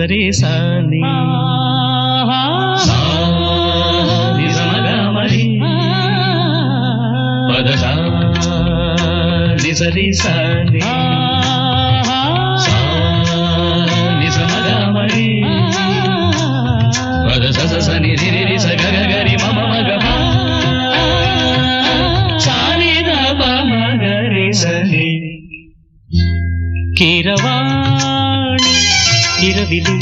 నిసరే సాని నిజమగమరి పదసా నిసరే సాని నిజమగమరి పదస సని రి స గ గ రి మ మ గ మ సాని ద ప మ గ రి సని கீரவாணி இரவிலே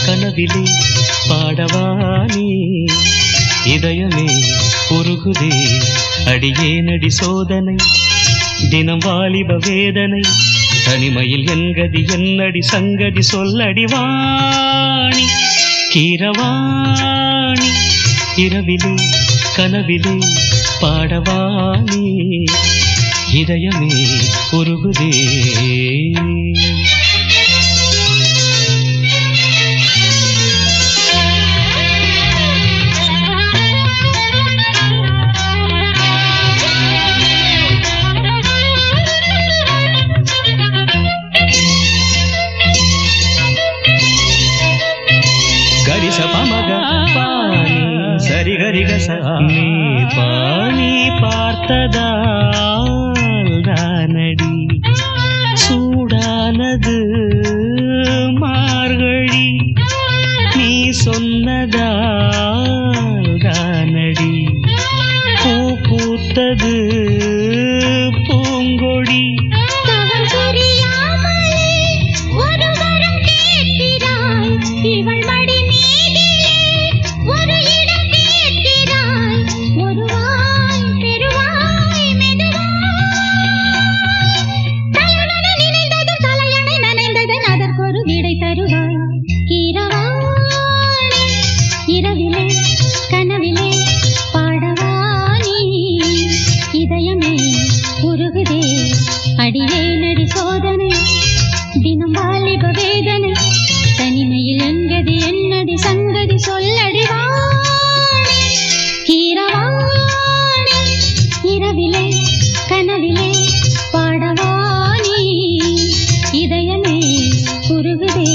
கனவிலே பாடவாணி இதயமே உருகுதே அடியேனடி சோதனை தினம் வாலிப வேதனை தனிமையில் என்கதி என்னடி சங்கதி சொல்லடி வாணி கீரவாணி இரவிலே கனவிலே பாடவாணி இதயமே உருகுதே గరిస పమగ పాని సరి గరిగ సీ పాని பார்த்ததால் தானடி சூடானது மார்கழி நீ சொன்னதால் தானடி பூ பூத்தது பூங்கொடி அடியேனடி சோதனை தினம் வாலிப வேதனை தனிமையில் எங்கதி என்னடி சங்கதி சொல்லடி வாணி கீரவாணி இரவிலே கனவிலே பாடவாணி இதயமே உருகுதே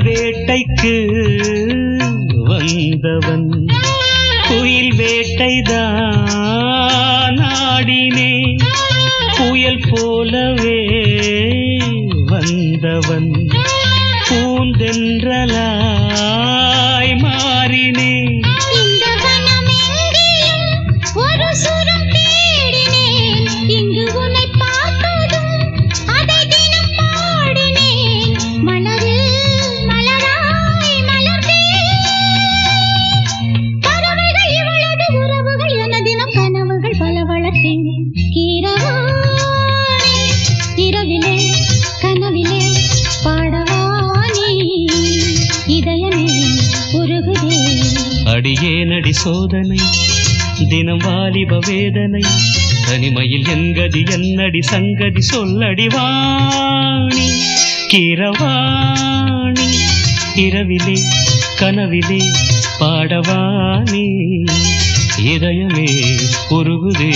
வேட்டைக்கு வந்தவன் குயில் வேட்டைதான் ஆடினே புயல் போலவே வந்தவன் பூந்தென்றலாய் மாறினே இரவிலே கனவிலே பாடவானி இதயமே உருகுதே அடியேனடி சோதனை தினம் வாலிப வேதனை தனிமையில் என்கதி என்னடி சங்கதி சொல்லடி வாணி கீரவாணி இரவிலே கனவிலே பாடவானி இதயமே உருகுதே